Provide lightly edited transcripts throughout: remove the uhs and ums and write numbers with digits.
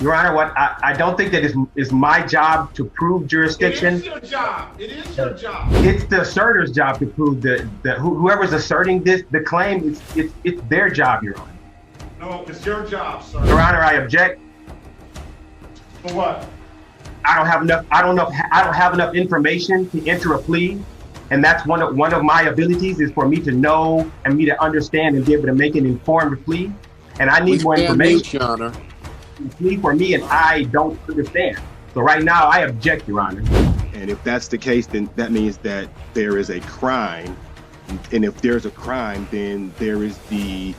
Your Honor, what I don't think that is my job to prove jurisdiction. It is your job. It is your job. It's the assertor's job to prove that whoever's asserting the claim, it's their job, Your Honor. No, it's your job, sir. Your Honor, I object. For what? I don't have enough information to enter a plea, and that's one of my abilities is for me to know and me to understand and be able to make an informed plea. And I need more information. Your Honor. Plea for me, and I don't understand. So right now, I object, Your Honor. And if that's the case, then that means that there is a crime. And if there's a crime, then there is the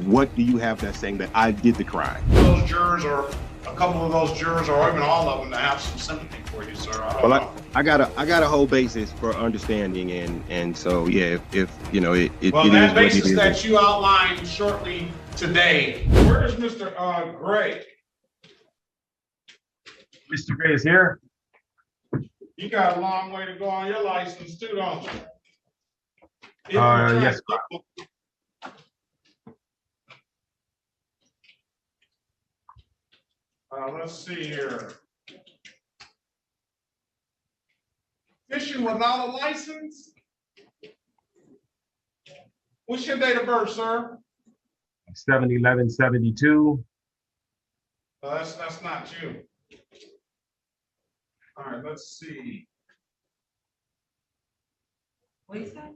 what do you have that's saying that I did the crime? Those jurors, or a couple of those jurors, or even all of them, to have some sympathy for you, sir. I got a whole basis for understanding, and so yeah, if you know it. Well, it that is basis what it that is. you outlined shortly today. Where is Mr. Gray? Mr. Gray is here. You got a long way to go on your license too, don't you? Yes. Let's see here. Fishing without a license? What's your date of birth, sir? 7/11/72. That's not you. All right, let's see. What you say?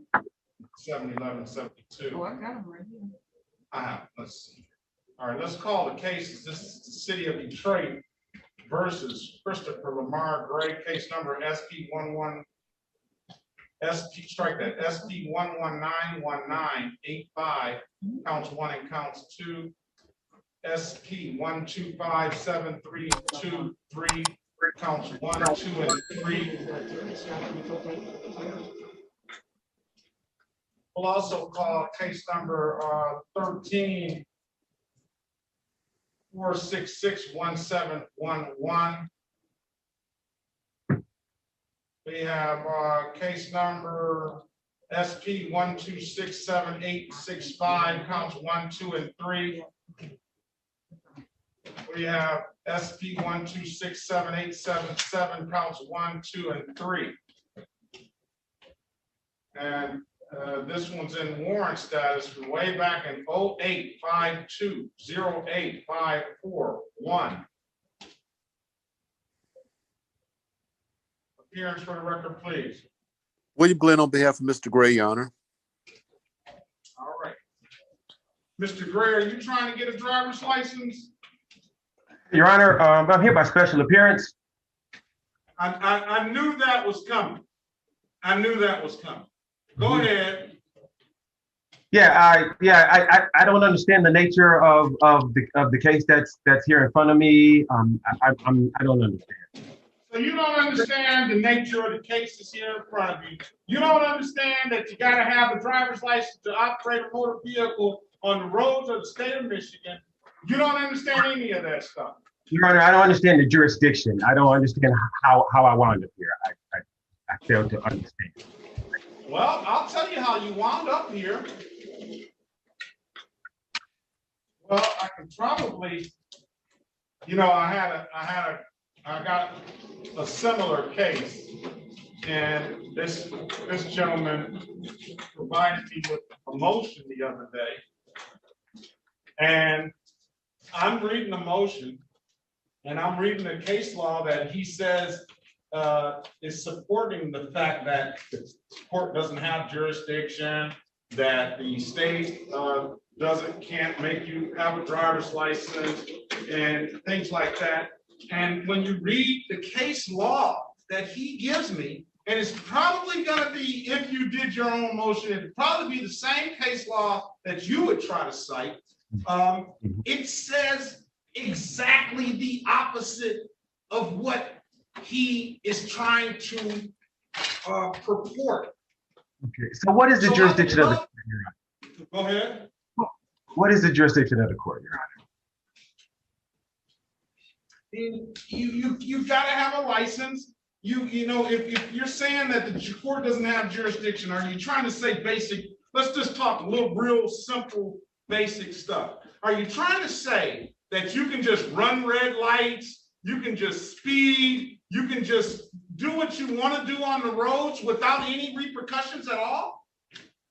7/11/72. Oh, I got them right here. Let's see. All right, let's call the case. This is the City of Detroit versus Christopher Lamar Gray, case number SP1191985, counts 1 and counts 2, SP1257323, counts 1, 2, and 3. We'll also call case number 13-466-1711. We have case number SP1267865, counts 1, 2, and 3. We have SP1267877, counts 1, 2, and 3. And this one's in warrant status from way back in 0852-0854-1. Appearance for the record, please. William Glenn on behalf of Mr. Gray, Your Honor. All right. Mr. Gray, are you trying to get a driver's license? Your Honor, I'm here by special appearance. I knew that was coming. I knew that was coming. Go ahead. Yeah, I don't understand the nature of the case that's here in front of me. I don't understand. So you don't understand the nature of the case that's here in front of you. You don't understand that you got to have a driver's license to operate a motor vehicle on the roads of the state of Michigan. You don't understand any of that stuff. Your Honor, I don't understand the jurisdiction. I don't understand how I wound up here. I fail to understand. Well, I'll tell you how you wound up here. Well, I can probably, you know, I got a similar case, and this gentleman provided me with a motion the other day, and I'm reading the motion, and I'm reading the case law that he says is supporting the fact that the court doesn't have jurisdiction, that the state can't make you have a driver's license and things like that. And when you read the case law that he gives me, and it's probably going to be, if you did your own motion, it'd probably be the same case law that you would try to cite. It says exactly the opposite of what he is trying to purport. Okay, so what is the jurisdiction of the court, Your Honor? Go ahead. What is the jurisdiction of the court, Your Honor? You've got to have a license. You know, if you're saying that the court doesn't have jurisdiction, are you trying to say let's just talk a little real simple basic stuff. Are you trying to say that you can just run red lights, you can just speed, you can just do what you want to do on the roads without any repercussions at all?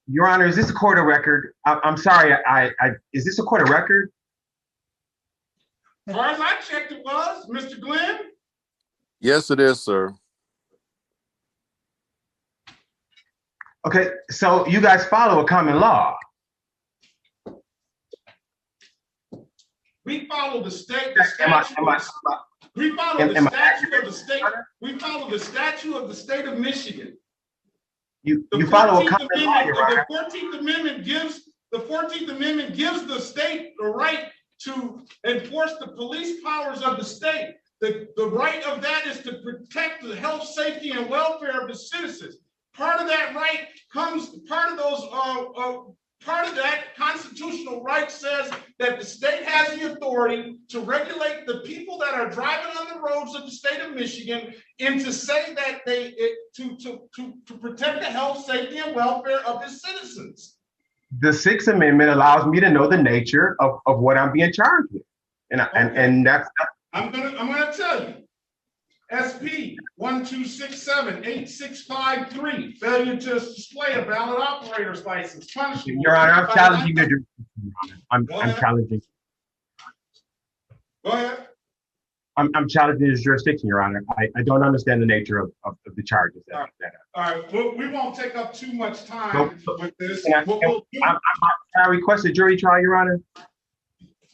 Your Honor, is this a court of record? I'm sorry, is this a court of record? As far as I checked, it was, Mr. Glenn. Yes, it is, sir. Okay, so you guys follow a common law. We follow the state, the statute. We follow the statute of the state. We follow the statute of the state of Michigan. You follow a common law, Your The Honor. 14th Amendment gives the state the right to enforce the police powers of the state. The right of that is to protect the health, safety, and welfare of the citizens. Part of that right comes, part of that constitutional right says that the state has the authority to regulate the people that are driving on the roads of the state of Michigan, and to say that to protect the health, safety, and welfare of its citizens. The Sixth Amendment allows me to know the nature of what I'm being charged with, and that's. I'm gonna tell you. SP 1267-8653, failure to display a valid operator's license, punishment. Your Honor, I'm challenging your jurisdiction. I'm challenging. Go ahead. I'm challenging his jurisdiction, Your Honor. I don't understand the nature of the charges. All right. Well, we won't take up too much time with this. I request a jury trial, Your Honor.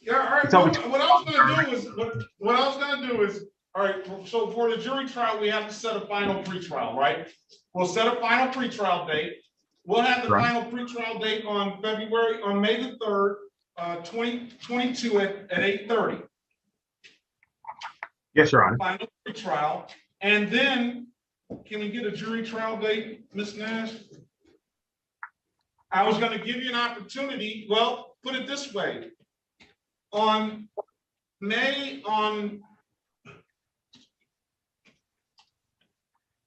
Yeah, all right. What I was gonna do is, all right, so for the jury trial, we have to set a final pretrial, right? We'll set a final pretrial date. We'll have the final pretrial date on May the 3rd, 2022 at 8:30. Yes, Your Honor. Final pretrial. And then, can we get a jury trial date, Ms. Nash? I was gonna give you an opportunity, well, put it this way.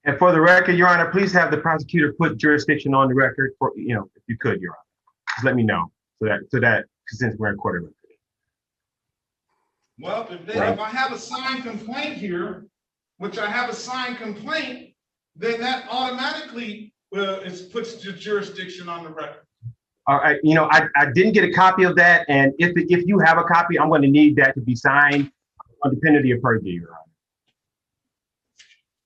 And for the record, Your Honor, please have the prosecutor put jurisdiction on the record for, if you could, Your Honor. Just let me know so that since we're in court of record. Well, if I have a signed complaint here, which I have a signed complaint, then that automatically puts the jurisdiction on the record. All right, I didn't get a copy of that, and if you have a copy, I'm going to need that to be signed under penalty of perjury, Your Honor.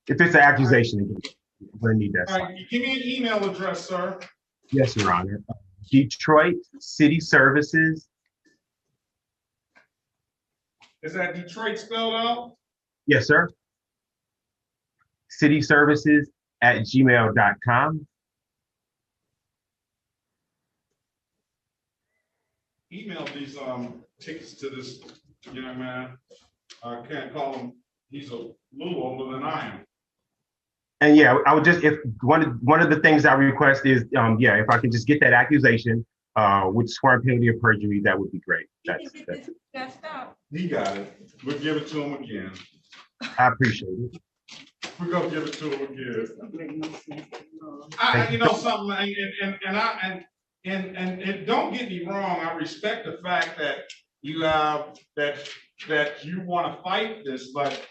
If it's an accusation against you, I'm going to need that. All right, give me an email address, sir. Yes, Your Honor. Detroit City Services. Is that Detroit spelled out? Yes, sir. cityservices@gmail.com. Email these tickets to this young man. I can't call him. He's a little older than I am. And yeah, I would just, if one of the things I request is, if I can just get that accusation with sworn penalty of perjury, that would be great. That's He got it. We'll give it to him again. I appreciate it. We're gonna give it to him again. You know something, and don't get me wrong. I respect the fact that you have that you want to fight this, but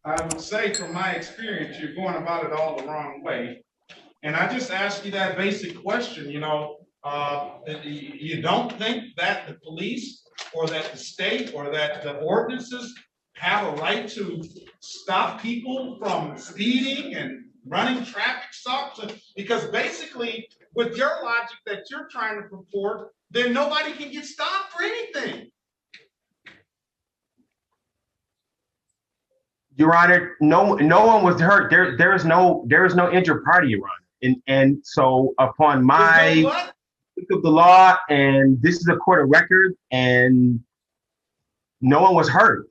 I would say from my experience, you're going about it all the wrong way. And I just ask you that basic question, you don't think that the police or that the state or that the ordinances have a right to stop people from speeding and running traffic stops? Because basically, with your logic that you're trying to purport, then nobody can get stopped for anything. Your Honor, no one was hurt. There is no injured party, Your Honor. And so upon my look of the law, and this is a court of record, and no one was hurt.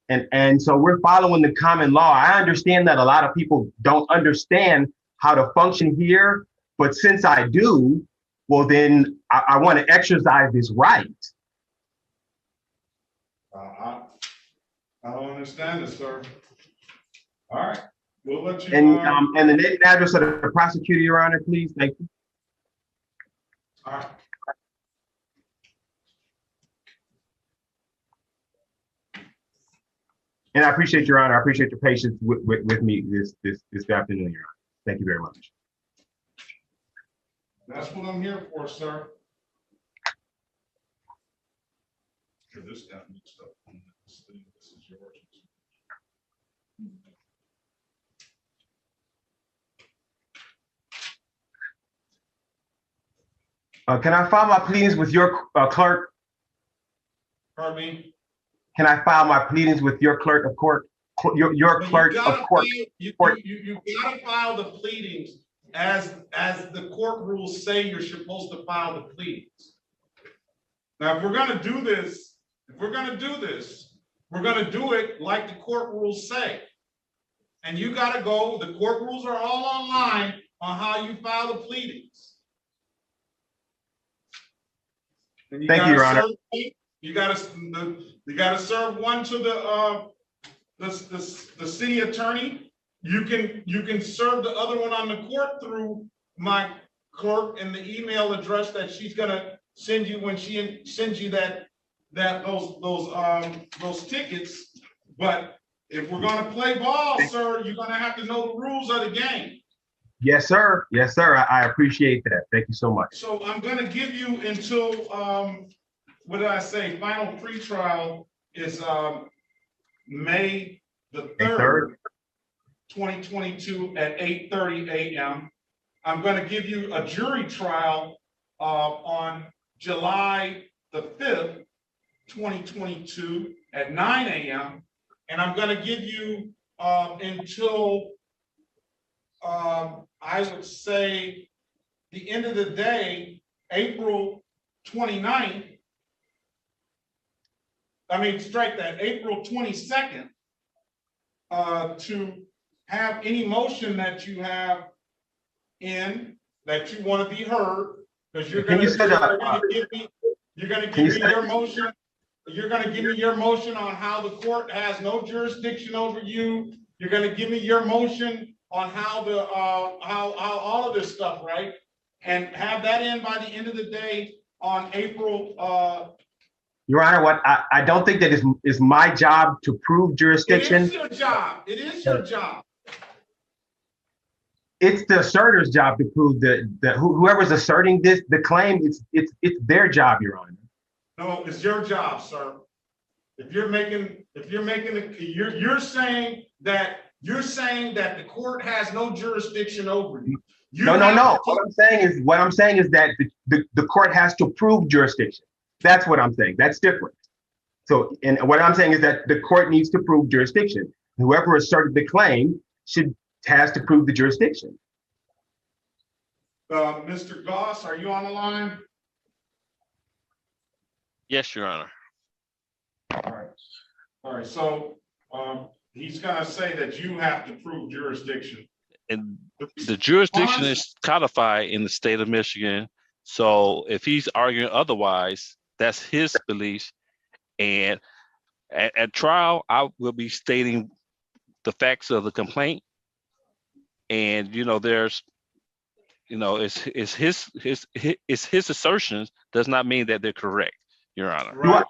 And so we're following the common law. I understand that a lot of people don't understand how to function here, but since I do, well, then I want to exercise this right. I don't understand this, sir. All right, we'll let you. And the name and address of the prosecutor, Your Honor, please. Thank you. All right. And I appreciate your honor. I appreciate your patience with me this afternoon, your honor. Thank you very much. That's what I'm here for, sir. This got mixed up. This is yours. Can I file my pleadings with your clerk? Pardon me? Can I file my pleadings with your clerk of court? Your clerk of court. You gotta file the pleadings as the court rules say you're supposed to file the pleadings. Now, if we're gonna do this, we're gonna do it like the court rules say. And you gotta go, the court rules are all online on how you file the pleadings. And Thank you, Your Honor. You gotta serve one to the city attorney. You can serve the other one on the court through my clerk and the email address that she's gonna send you when she sends you those tickets. But if we're gonna play ball, sir, you're gonna have to know the rules of the game. Yes, sir. Yes, sir. I appreciate that. Thank you so much. So I'm gonna give you until what did I say? Final pretrial is May the 3rd, 2022 at 8:30 a.m. I'm gonna give you a jury trial on July the 5th, 2022 at 9 a.m. And I'm gonna give you until I would say the end of the day, April 29th. I mean, strike that, April 22nd, to have any motion that you have in that you want to be heard, because you're going to give me your motion. You're going to give me your motion on how the court has no jurisdiction over you. You're going to give me your motion on how the how all of this stuff, right? And have that in by the end of the day on April. Your Honor, what I don't think that is my job to prove jurisdiction. It is your job. It is your job. It's the assertor's job to prove that whoever's asserting the claim, it's their job, Your Honor. No, it's your job, sir. You're saying that the court has no jurisdiction over you. No. What I'm saying is that the court has to prove jurisdiction. That's what I'm saying. That's different. So, and what I'm saying is that the court needs to prove jurisdiction. Whoever asserted the claim has to prove the jurisdiction. Mr. Goss, are you on the line? Yes, Your Honor. All right. So he's going to say that you have to prove jurisdiction. And the jurisdiction is codified in the state of Michigan. So if he's arguing otherwise, that's his beliefs. And at trial, I will be stating the facts of the complaint. And there's, it's his assertions does not mean that they're correct, Your Honor. Right.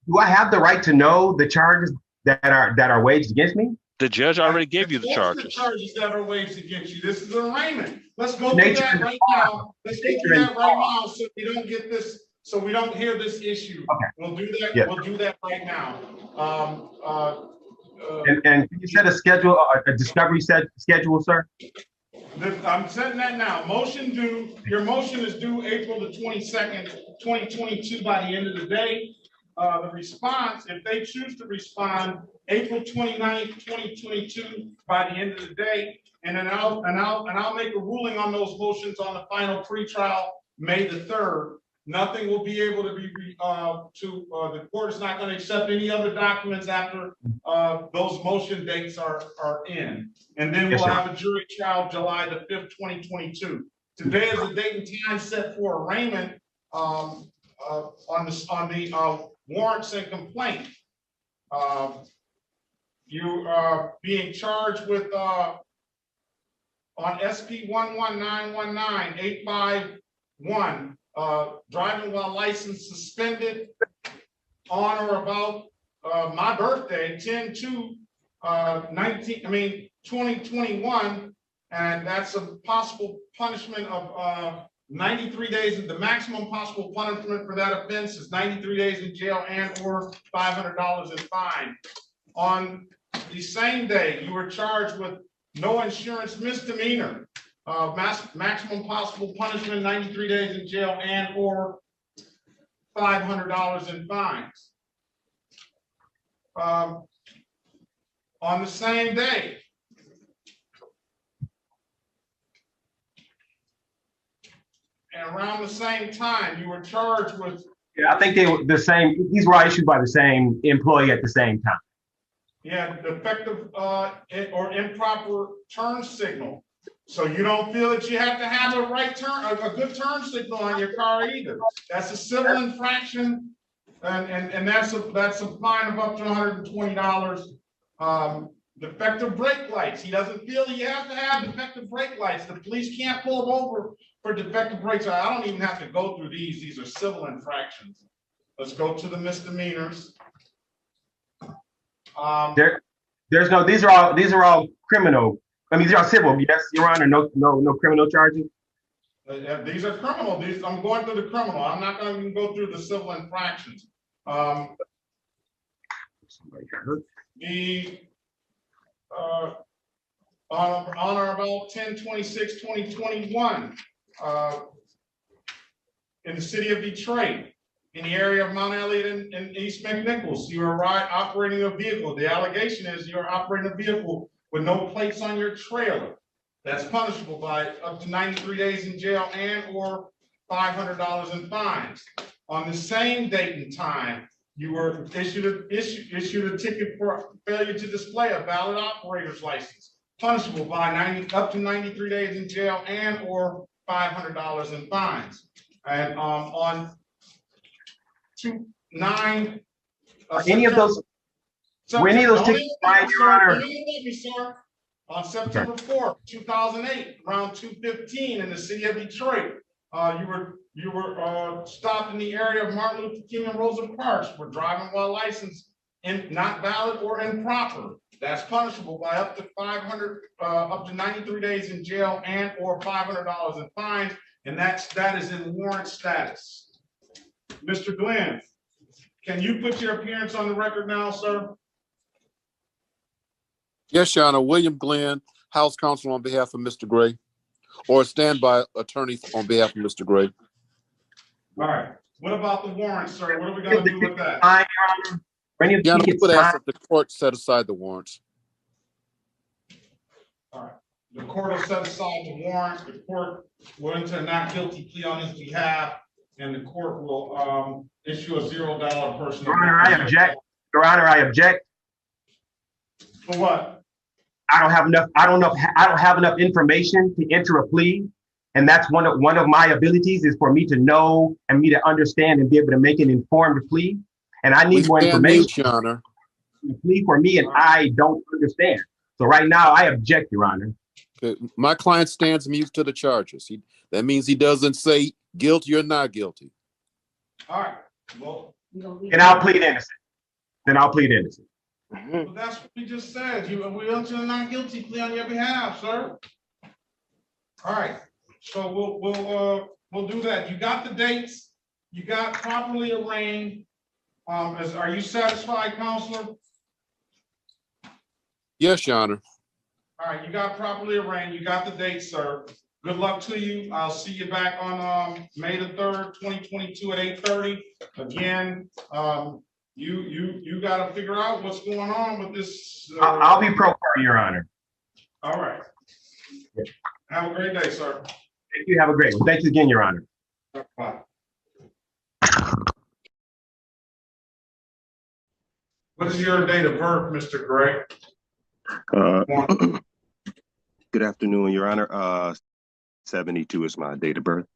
Do I have the right to know the charges that are waged against me? The judge already gave you the charges. The charges that are waged against you. This is arraignment. Let's go through that right now. Let's go through that right now so we don't get this. So we don't hear this issue. Okay. We'll do that. Yeah. We'll do that right now. And you set a schedule, a discovery schedule, sir? I'm setting that now. Your motion is due April the 22nd, 2022 by the end of the day. The response, if they choose to respond, April 29th, 2022 by the end of the day. And then I'll make a ruling on those motions on the final pretrial, May the 3rd. Nothing will be able to be, the court is not going to accept any other documents after those motion dates are in. And then we'll have a jury trial July the 5th, 2022. Today is the date and time set for arraignment on the warrants and complaint. You are being charged with on SP 11919851 851. Driving while license suspended on or about my birthday, 2021, and that's a possible punishment of 93 days. The maximum possible punishment for that offense is 93 days in jail and or $500 in fine. On the same day, you were charged with no insurance misdemeanor. Maximum possible punishment, 93 days in jail and or $500 in fines. On the same day, and around the same time, you were charged with. Yeah, I think they were the same. These were all issued by the same employee at the same time. Yeah, defective or improper turn signal. So you don't feel that you have to have a right turn, a good turn signal on your car either. That's a civil infraction, and that's a fine of up to $120. Defective brake lights. He doesn't feel you have to have defective brake lights. The police can't pull him over for defective brakes. I don't even have to go through these. These are civil infractions. Let's go to the misdemeanors. There's no. These are all criminal. I mean, these are civil. Yes, Your Honor. No criminal charges. These are criminal. I'm going through the criminal. I'm not going to go through the civil infractions. On or about 10/26/2021, in the city of Detroit, in the area of Mount Elliott and East McNichols, you are operating a vehicle. The allegation is you are operating a vehicle with no plates on your trailer. That's punishable by up to 93 days in jail and or $500 in fines. On the same date and time, you were issued a ticket for failure to display a valid operator's license, punishable by up to 93 days in jail and or $500 in fines. And on 2/9, Any of those? Were any of those tickets signed, Your Honor? On September 4th, 2008, around 2:15 in the city of Detroit, you were stopped in the area of Martin Luther King and Rosa Parks for driving while licensed and not valid or improper. That's punishable by up to 93 days in jail and or $500 in fines, and that is in warrant status. Mr. Glenn, can you put your appearance on the record now, sir? Yes, Your Honor. William Glenn, House Counsel on behalf of Mr. Gray, or standby attorney on behalf of Mr. Gray. All right. What about the warrant, sir? What are we going to do with that? Your Honor, we would ask that the court set aside the warrants. All right. The court will set aside the warrants. The court will enter a not guilty plea on his behalf, and the court will issue a $0 personal. Your Honor, I object. Your Honor, I object. For what? I don't have enough information to enter a plea, and that's one of my abilities is for me to know and me to understand and be able to make an informed plea. And I need more information. Your Honor. The plea for me, and I don't understand. So right now, I object, Your Honor. Okay. My client stands mute to the charges. That means he doesn't say guilty or not guilty. All right. Well, and I'll plead innocent. Then I'll plead innocent. Well, that's what we just said. We enter a not guilty plea on your behalf, sir. All right. So we'll do that. You got the dates. You got properly arraigned. Are you satisfied, Counselor? Yes, Your Honor. All right. You got properly arraigned. You got the dates, sir. Good luck to you. I'll see you back on May the 3rd, 2022 at 8:30. Again, you got to figure out what's going on with this. I'll be pro per, Your Honor. All right. Have a great day, sir. Thank you. Have a great one. Thank you again, Your Honor. Bye. What is your date of birth, Mr. Gray? Good afternoon, Your Honor. 72 is my date of birth.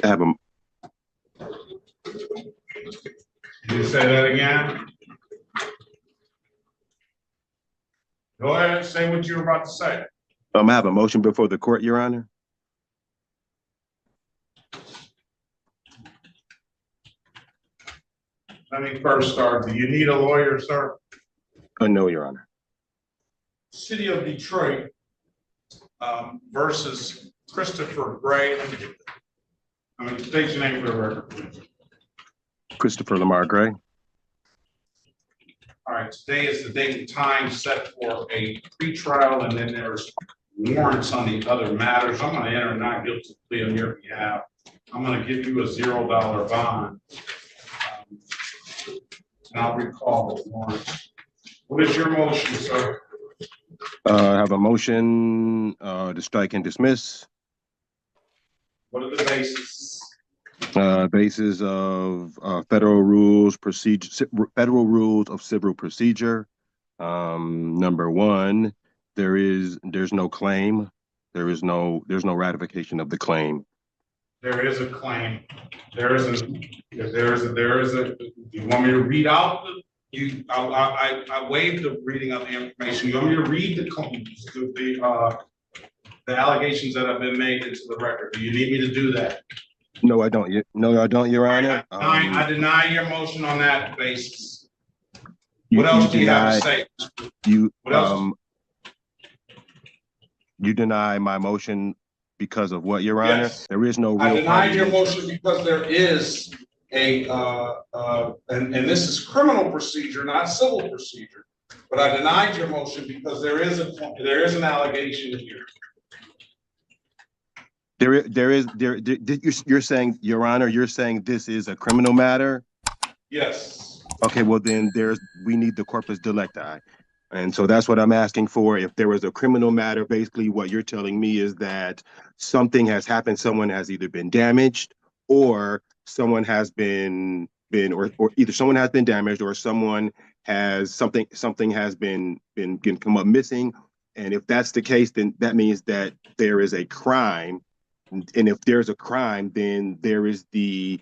I have a. Can you say that again? Go ahead, say what you're about to say. I have a motion before the court, Your Honor. Let me first start. Do you need a lawyer, sir? No, Your Honor. City of Detroit versus Christopher Gray. State your name for the record, please. Christopher Lamar Gray. All right, today is the date and time set for a pretrial, and then there's warrants on the other matters. I'm gonna enter a not guilty plea on your behalf. I'm gonna give you a $0 bond. And I'll recall the warrants. What is your motion, sir? I have a motion to strike and dismiss. What are the bases? Basis of federal rules of civil procedure. Number one, there's no claim. There's no ratification of the claim. There is a claim. There is a. You want me to read out I waived the reading of the information. You want me to read the allegations that have been made into the record? Do you need me to do that? No, I don't. No, I don't, Your Honor. I deny your motion on that basis. What else do you have to say? What else? You deny my motion because of what, Your Honor? Yes. There is no real. I deny your motion because there is a and this is criminal procedure, not civil procedure. But I denied your motion because there is an allegation here. You're saying, Your Honor, you're saying this is a criminal matter? Yes. Okay, well then we need the corpus delicti. And so that's what I'm asking for. If there was a criminal matter, basically what you're telling me is that something has happened, someone has either been damaged or someone has been or either someone has been damaged or someone has something has been come up missing. And if that's the case, then that means that there is a crime. And if there's a crime, then there is the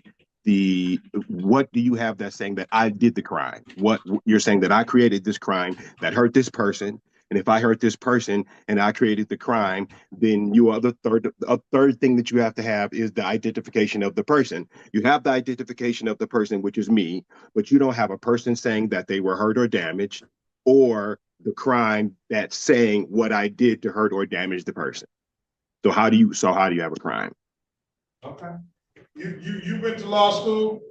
what do you have that's saying that I did the crime? What you're saying that I created this crime that hurt this person, and if I hurt this person and I created the crime, then you are the third thing that you have to have is the identification of the person. You have the identification of the person, which is me, but you don't have a person saying that they were hurt or damaged, or the crime that's saying what I did to hurt or damage the person. So how do you have a crime? Okay. You went to law school?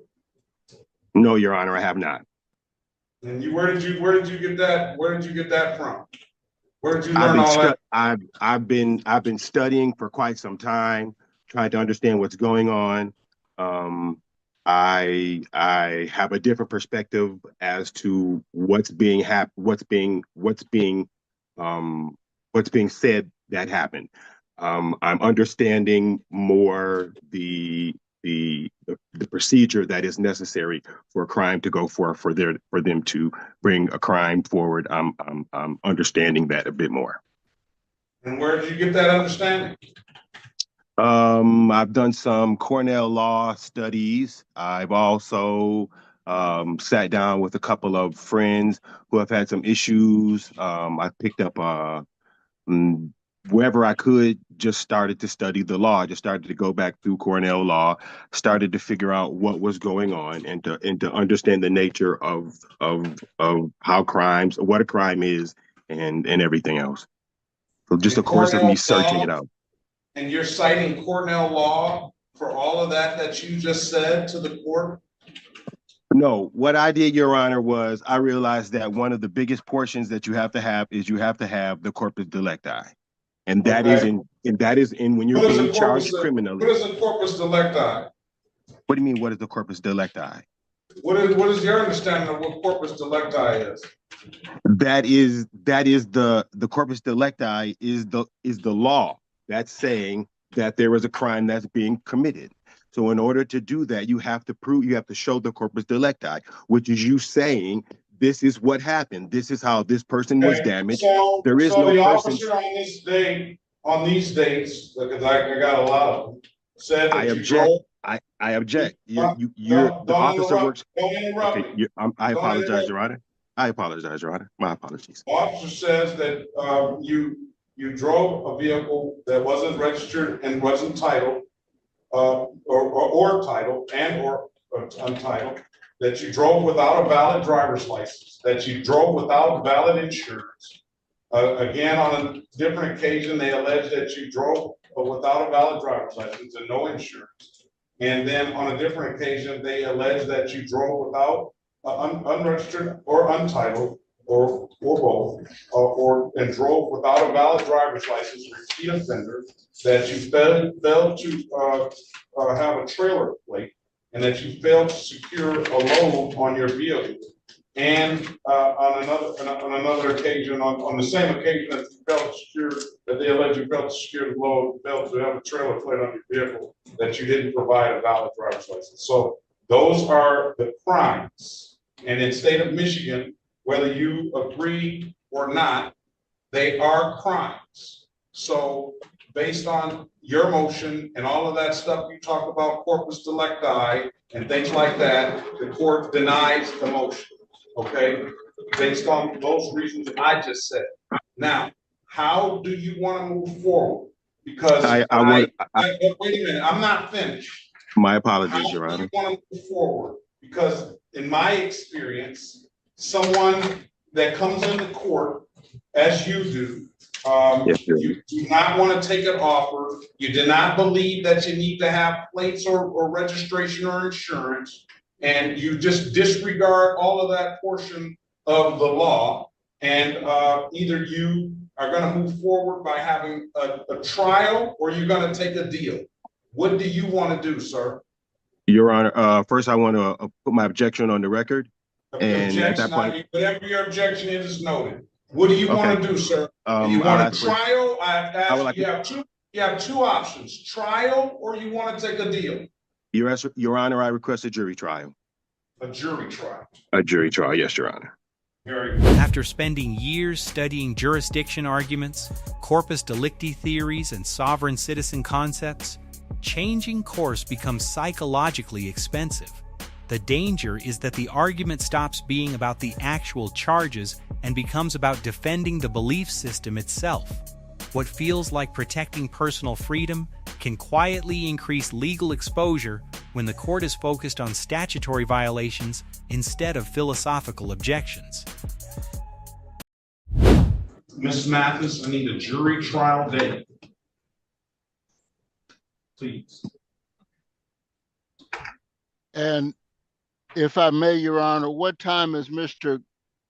No, Your Honor, I have not. And where did you get that? Where did you get that from? Where did you learn all that? I've been studying for quite some time, trying to understand what's going on. I have a different perspective as to what's being said that happened. I'm understanding more the procedure that is necessary for a crime to go for them to bring a crime forward. I'm understanding that a bit more. And where did you get that understanding? I've done some Cornell law studies. I've also sat down with a couple of friends who have had some issues. I picked up wherever I could, just started to study the law, just started to go back through Cornell law, started to figure out what was going on and to understand the nature of how crimes, what a crime is and everything else. So just a course of me searching it out. And you're citing Cornell law for all of that you just said to the court? No, what I did, Your Honor, was I realized that one of the biggest portions that you have to have is you have to have the corpus delicti. And that is in when you're being charged criminally. What is a corpus delicti? What do you mean, what is the corpus delicti? What is your understanding of what corpus delicti is? That is the corpus delicti is the law that's saying that there is a crime that's being committed. So in order to do that, you have to show the corpus delicti, which is you saying this is what happened. This is how this person was damaged. So, there is so no the person officer on this day, on these dates, because I got a lot of them, said that I you object. drove. I object. Don't The officer works. Don't interrupt Okay, me. I apologize, Your Honor. I apologize, Your Honor. My apologies. The officer says that you drove a vehicle that wasn't registered and wasn't titled, or titled and or untitled, that you drove without a valid driver's license, that you drove without valid insurance. Again, on a different occasion, they allege that you drove without a valid driver's license and no insurance. And then on a different occasion, they allege that you drove without unregistered or untitled or both, and drove without a valid driver's license, repeat offender, that you failed to have a trailer plate, and that you failed to secure a load on your vehicle. And on another occasion, on the same occasion that you failed to secure, that they allege you failed to secure the load, failed to have a trailer plate on your vehicle, that you didn't provide a valid driver's license. So those are the crimes. And in state of Michigan, whether you agree or not, they are crimes. So based on your motion and all of that stuff you talk about, corpus delicti and things like that, the court denies the motion. Okay, based on those reasons I just said. Now, how do you want to move forward? Because wait a minute, I'm not finished. My apologies, Your Honor. How do you want to move forward? Because in my experience, someone that comes into court, as you do, you do not want to take an offer. You do not believe that you need to have plates or registration or insurance. And you just disregard all of that portion of the law, and either you are going to move forward by having a trial, or you're going to take a deal. What do you want to do, sir? Your Honor, first I want to put my objection on the record. And at that point, whatever your objection is noted. What do you want to do, sir? Do you want a trial? You have two options: trial, or you want to take a deal. Your Honor, I request a jury trial. A jury trial. A jury trial, yes, Your Honor. Very good. After spending years studying jurisdiction arguments, corpus delicti theories, and sovereign citizen concepts, changing course becomes psychologically expensive. The danger is that the argument stops being about the actual charges and becomes about defending the belief system itself. What feels like protecting personal freedom can quietly increase legal exposure when the court is focused on statutory violations instead of philosophical objections. Ms. Mathis, I need a jury trial date. Please. And if I may, Your Honor, what time is Mr.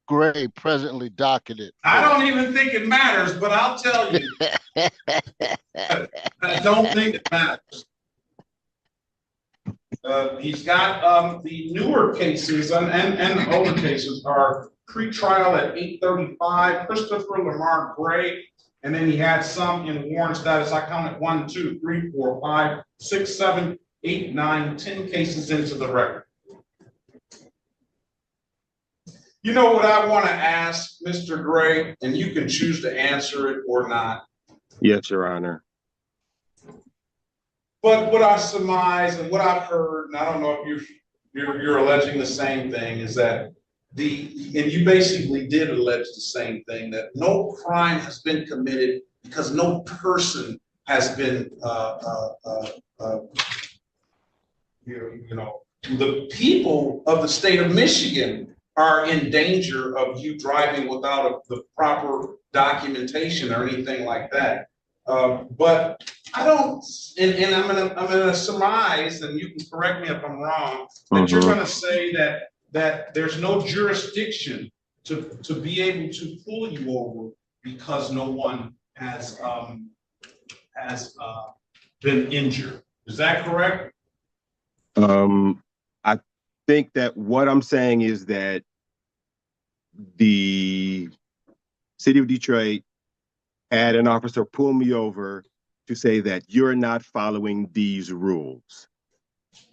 Gray presently docketed? I don't even think it matters, but I'll tell you. I don't think it matters. He's got the newer cases and the older cases are pre-trial at 8:35. Christopher Lamar Gray, and then he had some in warrant status. I counted 1, 2, 3, 4, 5, 6, 7, 8, 9, 10 cases into the record. You know what I want to ask, Mr. Gray, and you can choose to answer it or not. Yes, Your Honor. But what I surmise and what I've heard, and I don't know if you're alleging the same thing, is that and you basically did allege the same thing, that no crime has been committed because no person has been, the people of the state of Michigan are in danger of you driving without the proper documentation or anything like that. But I don't, and I'm gonna surmise, and you can correct me if I'm wrong, that you're gonna say that there's no jurisdiction to be able to pull you over because no one has been injured. Is that correct? I think that what I'm saying is that the city of Detroit had an officer pull me over to say that you're not following these rules.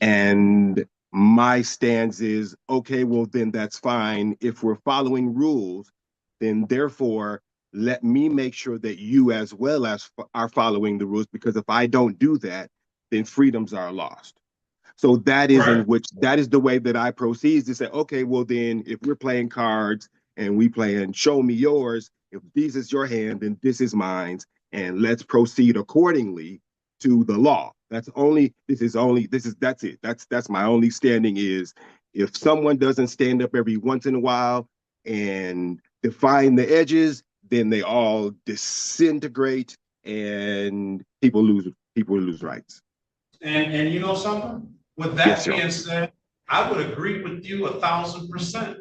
And my stance is, okay, well, then that's fine. If we're following rules, then therefore, let me make sure that you as well as are following the rules, because if I don't do that, then freedoms are lost. So that is that is the way that I proceed, to say, okay, well then if we're playing cards and we play and show me yours, if this is your hand, then this is mine, and let's proceed accordingly to the law. That's it. That's my only standing is, if someone doesn't stand up every once in a while and define the edges, then they all disintegrate and people lose rights. And you know something? With that being said, I would agree with you 1,000%.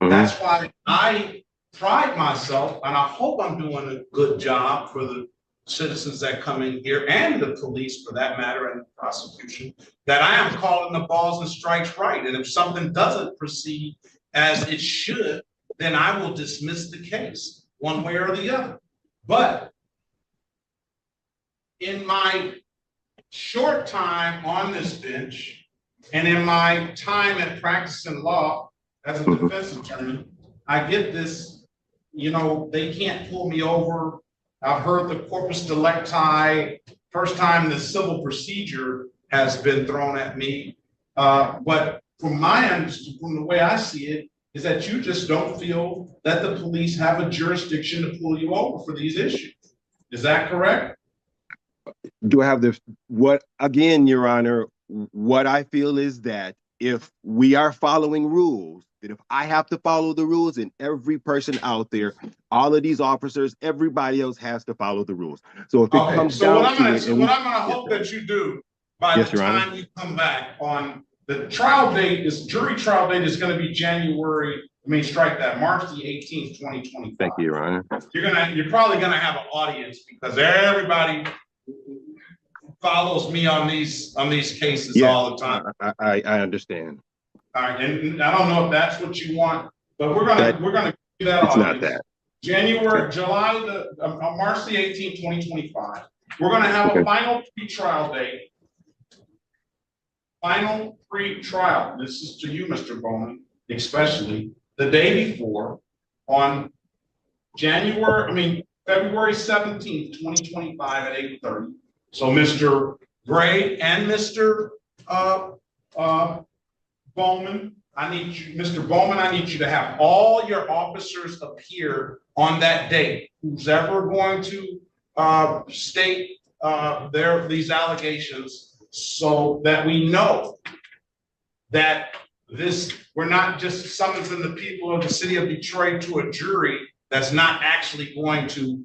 That's why I pride myself, and I hope I'm doing a good job for the citizens that come in here and the police for that matter and the prosecution, that I am calling the balls and strikes right. And if something doesn't proceed as it should, then I will dismiss the case one way or the other. But in my short time on this bench and in my time at practicing law as a defense attorney, I get this, you know, they can't pull me over. I've heard the corpus delicti, first time the civil procedure has been thrown at me. But from the way I see it, is that you just don't feel that the police have a jurisdiction to pull you over for these issues. Is that correct? Do I have again, Your Honor, what I feel is that if we are following rules, that if I have to follow the rules and every person out there, all of these officers, everybody else has to follow the rules. So if it comes down to it. What I'm gonna hope that you do by the time you come back on the trial date, jury trial date is gonna be strike that, March the 18th, 2025. Thank you, Your Honor. You're probably gonna have an audience because everybody follows me on these cases all the time. I understand. All right, and I don't know if that's what you want, but we're gonna do that. It's not that. March the 18th, 2025. We're gonna have a final pre-trial date. Final pre-trial. This is to you, Mr. Bowman, especially the day before on February 17th, 2025 at 8:30. So Mr. Gray and Mr. Bowman, Mr. Bowman, I need you to have all your officers appear on that date. Who's ever going to state these allegations, so that we know that we're not just summoning the people of the city of Detroit to a jury that's not actually going to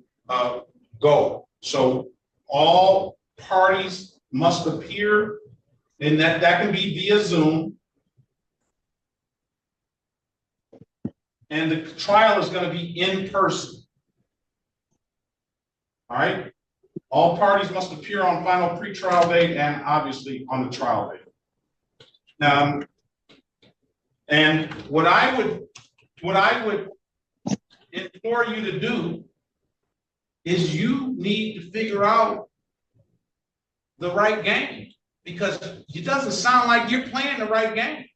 go. So all parties must appear, and that can be via Zoom. And the trial is going to be in person. All right. All parties must appear on final pre-trial date and obviously on the trial date. And what I would implore you to do is you need to figure out the right game, because it doesn't sound like you're playing the right game.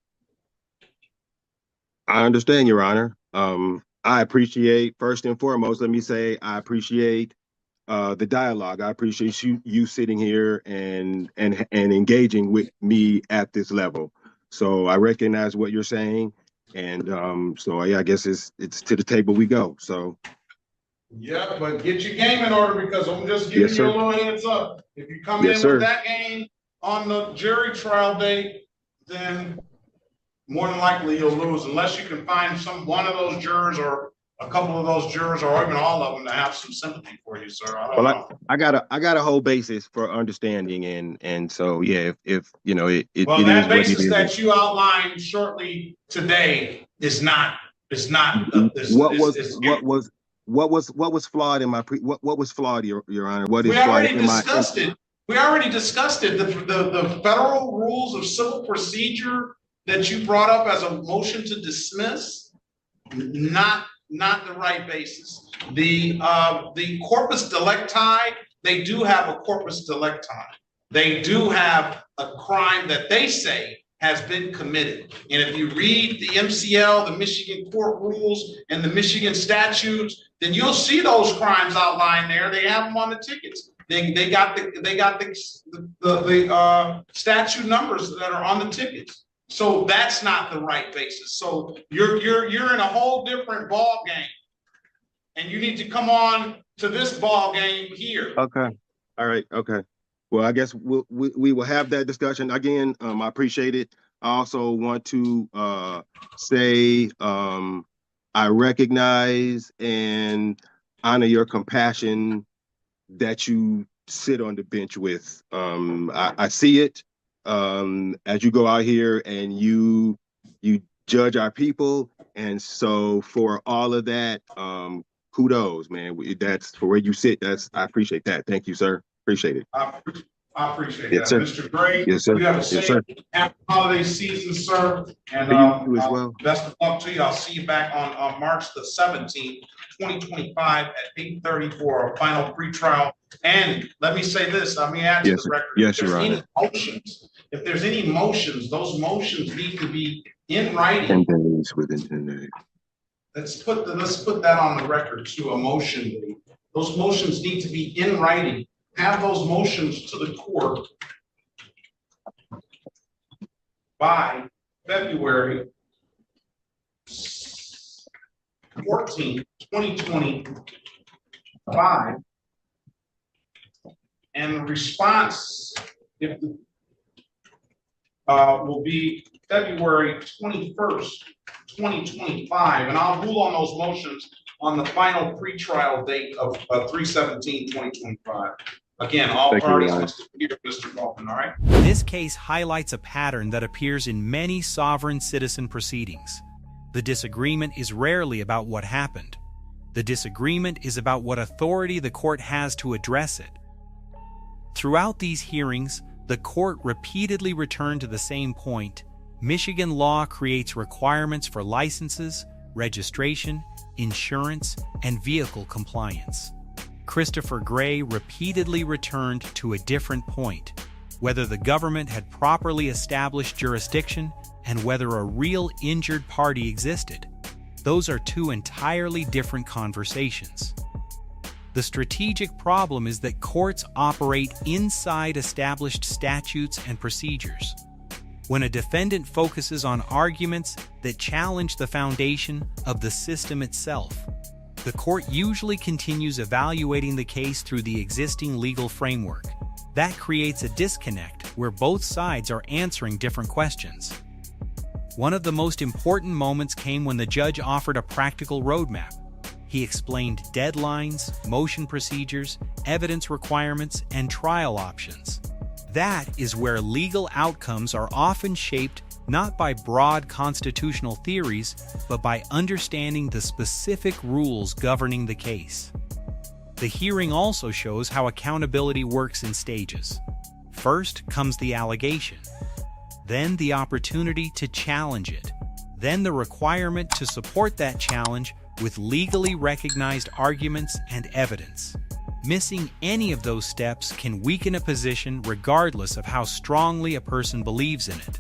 I understand, Your Honor. I appreciate, first and foremost, let me say, I appreciate the dialogue. I appreciate you sitting here and engaging with me at this level. So I recognize what you're saying, and so I guess it's to the table we go. So yeah, but get your game in order, because I'm just giving you a little heads up. If you come in with that game on the jury trial date, then more than likely you'll lose, unless you can find one of those jurors or a couple of those jurors or even all of them to have some sympathy for you, sir. I don't know. I got a whole basis for understanding, and so yeah, if you know it. Well, that basis that you outlined shortly today is not. What was flawed in my what was flawed, Your Honor? What is we flawed already in discussed it. We already discussed it. The federal rules of civil procedure that you brought up as a motion to dismiss, not the right basis. The corpus delicti, they do have a corpus delicti. They do have a crime that they say has been committed. And if you read the MCL, the Michigan court rules, and the Michigan statutes, then you'll see those crimes outlined there. They have them on the tickets. They got the statute numbers that are on the tickets. So that's not the right basis. So you're in a whole different ball game, and you need to come on to this ball game here. Okay. All right. Okay. Well, I guess we will have that discussion again. I appreciate it. I also want to say I recognize and honor your compassion that you sit on the bench with. I see it as you go out here and you judge our people. And so for all of that, kudos, man. That's for where you sit. I appreciate that. Thank you, sir. Appreciate it. I appreciate Yes, that. sir. Mr. Gray, Yes, sir. you have a Yes, safe sir. happy holiday season, sir. And You as well. best of luck to you. I'll see you back on March the 17th, 2025 at 8:30 for a final pretrial. And let me say this, let me add to the record. Yes, Your Honor. If there's any motions, those motions need to be in 10 writing. days, within 10 days. Let's put that on the record to a motion date. Those motions need to be in writing. Have those motions to the court by February 14th, 2025. And the response will be February 21st, 2025. And I'll rule on those motions on the final pretrial date of 3/17/2025. Again, all parties must appear, Mr. Golden, all right? This case highlights a pattern that appears in many sovereign citizen proceedings. The disagreement is rarely about what happened. The disagreement is about what authority the court has to address it. Throughout these hearings, the court repeatedly returned to the same point. Michigan law creates requirements for licenses, registration, insurance, and vehicle compliance. Christopher Gray repeatedly returned to a different point, whether the government had properly established jurisdiction and whether a real injured party existed. Those are two entirely different conversations. The strategic problem is that courts operate inside established statutes and procedures. When a defendant focuses on arguments that challenge the foundation of the system itself, the court usually continues evaluating the case through the existing legal framework. That creates a disconnect where both sides are answering different questions. One of the most important moments came when the judge offered a practical roadmap. He explained deadlines, motion procedures, evidence requirements, and trial options. That is where legal outcomes are often shaped not by broad constitutional theories, but by understanding the specific rules governing the case. The hearing also shows how accountability works in stages. First comes the allegation, then the opportunity to challenge it, then the requirement to support that challenge with legally recognized arguments and evidence. Missing any of those steps can weaken a position regardless of how strongly a person believes in it.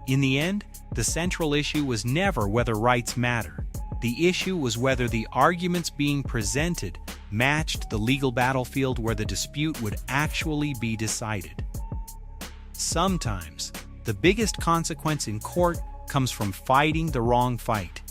In the end, the central issue was never whether rights matter. The issue was whether the arguments being presented matched the legal battlefield where the dispute would actually be decided. Sometimes, the biggest consequence in court comes from fighting the wrong fight.